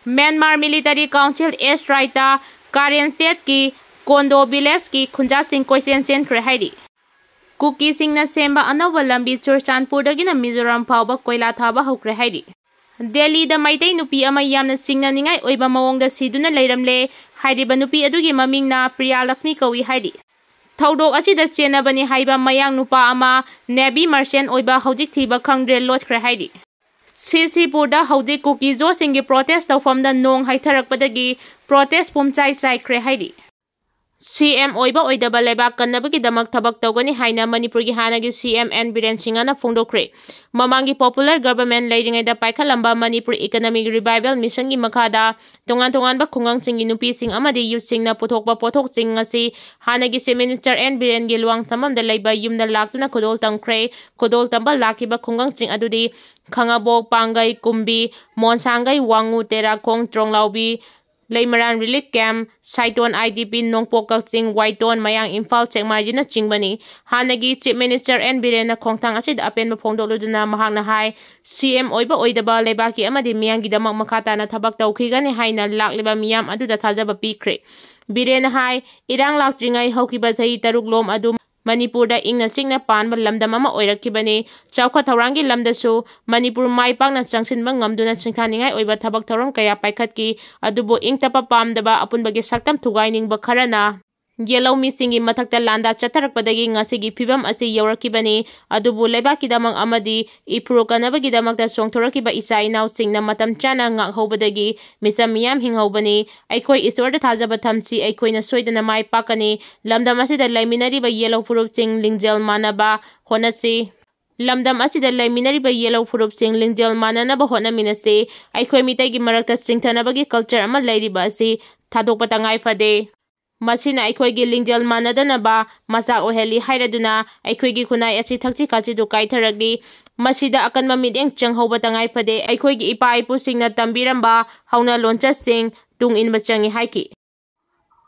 Myanmar Military Council Airstrike Karen State ki Kondo Village ki Khunja Sing Koichen Chennakhre Haidi Kuki Singna Semba Anova Lambi Churchanpur dagina Mizoram Phauba Koila Thaba Hokre Haidi Dehli Da Nupi ama yamna singna ningai oiba mawongda siduna leiramle haidiba nupi adugi mamingna Priya Lakshmi kawi haidi Thaudok asida chenabani haiba mayang nupa ama Navy Merchant oiba hojik thiba khangdre lotkhre haidi Sisipurda hojik Kuki zo singi protest tawfamda nong haitharakpadagi protest pumchai chai haidi CM oiba oidaba lebak kannabagi damak thabak tawgani haina Manipur gi hanagi CM N Biren Singana phongdokre mamangi popular government leiringai da paikhalamba Manipur economic revival mission gi makhada tongan ba khungang singi nupi sing amadi youth singna pothokba pothok sing ngasi hanagi se minister N Biren gi luang samam da leiba yumna laktuna kodol tangkre kodol tamba lakiba khungang sing adudi khangabok pangai kumbi monsangai wangu tera kong tronglaubi Leimaran Relief Camp, Saiton IDP Nongpokal Sing Waiton Mayang Imphal Chekmajina Chingbani, Hanagi Chief Minister N Birena Kongtang Asid Apen Pongdoluduna Mahangna Hai, CM Oiba Oidaba Lebaki Amadi Miyangi Damak Makata na Tabak Taukigani Haina Lakliba Miyam Adu da Tajaba Pikre. Birena Hai, Irang Lakringai Hokiba Zai Taruklom Adu Manipur da ingna singna panba lamda mama oirakibani chawkha thaurangi lamdasu Manipur mai pakna changsinba ngamduna singthaningai oiba thabak thauram kaya paikhatki adubo ingtapa pamdaba apunbagi saktam thugaining bakharana Yellow Missingi Matakta Landa Chatarakpadagi Ngasigi Pibam Asi Yorakibani, Adubu Lebakidamang Amadi, Ipurokanabagidamaka Songtorakiba Isai now sing na Matam Chana Ngak Hobadagi, Misa Miam Hingobani, Aikoi is ordered Hazabatamsi, Aikoina Soidana Mai Pakani, Lamdamasi the Laminari by Yellow Purup Sing Lingjel Manaba, Honasi. Lamdam asi da Laminari by Yellow Purup Sing Lingjel Manana Bahona Minase, Aikoi Mitagi Marakta Singtanabagi culture ama Lady Basi, Tadokpatangai Fade. Masina Aikoigi Lingjel Manadanaba, Masa Oheli Hairaduna, Aikoigi Kunai Asi Taxi Kachidu Kaitaragi, Masida Akan Mamiding Chang Hobatangai Pade, Aikoigi Ipa Ipusing Tambiramba, Hauna Loncha Sing, Tung in Machangi Haiki.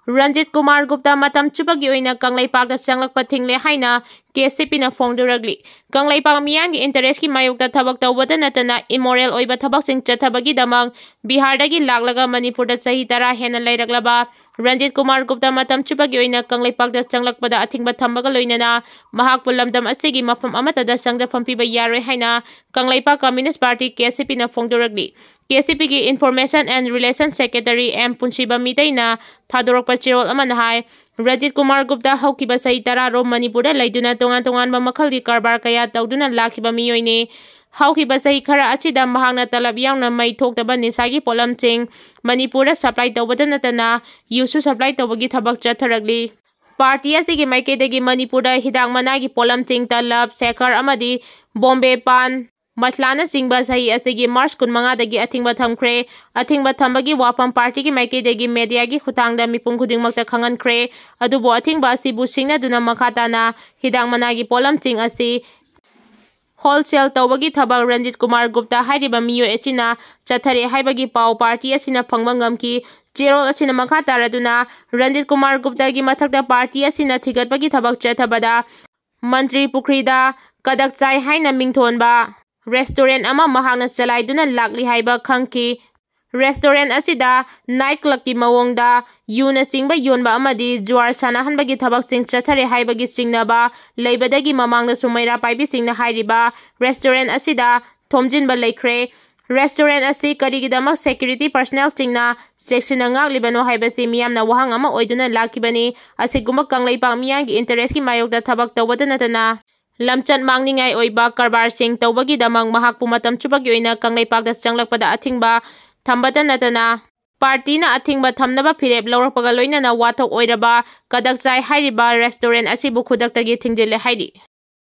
Ranjit Kumar Gupta Matam Chupagioina Kanglai Paga Sanglak Patingle Haina, KCP na Fongduragli. Kanglai Pagamiang Intereski Mayukta Tabak Tawadanatana, Immoral Oiba Tabak Sing Chatabagi Damang, Bihardagi Laglaga Manipur Sahitara Hena Lairaglaba. Ranjit Kumar Gupta Matam Chupagioina Kanglai Pagda Sanglakpada Atingba Tambagaloinana, Mahakpul Lamdam Asigi Mapam Amatada Sangda Pampiba Yare Haina, Kanglai Pa Communist Party KCP na Fongduragli. KCP ki Information and Relations Secretary M. Punshiba Mitaina, Thadorok Pachirol Amanahai, Ranjit Kumar Gupta Haukiba Saitara Ro Manipura Laiduna Tongan Mamakali Karbar Kaya Tauduna Lakiba Mioine, Haukiba Saikara Achida Mahana Talabiang na may Tokaba Nisagi Polam Ching, Manipura supply Tawadanatana, Yusu supply Tawagi Tabak Chataragli. Party asigi Maikedegi Manipura Hidang Managi Polam Ching Talab, Sekar Amadi, Bombay Pan. Matlana Singba Sahi Asigi March Kunmanga dagi Atingba Thamkre, Atingba Thambagi Wapam Party ki Maike degi Media gi Khutangda Mipung Khuding Makta Khangan Kre, Adubo Atingba Asibu Singna Duna Makhatana, Hidang Managi Polam Ting Asi, Wholesale Tawagi Thabak Ranjit Kumar Gupta Haidiba Miyo Esina, Chathare Haibagi Pau Party Asina Phangmangam ki, Jero Asina Makhatara Duna, Ranjit Kumar Gupta gi Mathakta Party Asina Thigatbagi Thabak Chathabada, Mantri Pukrida, Kadak Chai Haina Mingthonba. Restaurant ama mahangna chalaiduna lakli haiba khangki restaurant asida night club ki mawongda yuna singba yonba amadi juar sanahanbagi thabak sing chathare haibagi singnaba leibadagi mamangna sumaira paibi singna hairiba restaurant asida thomjinba leikre restaurant asi karigidamak security personnel singna section ngak libano haibasi miyamna wahang ama oiduna lakibani asiguma kanglaipa miyangi interest ki mayokda thabak tawbadanatana Lamchat Mangningai Oiba Karbar Sing Tawbagi Damang Mahak Pumatam Chupagi Oina Kanglai Pakda Changlakpada Athingba Thambata Natana Party na Athingba Thamnaba Phirep Lawrakpaga Loinana Wathok Oiraba Kadak Chai Hairiba Restaurant Asibu Khudaktagi Thingdile Hairi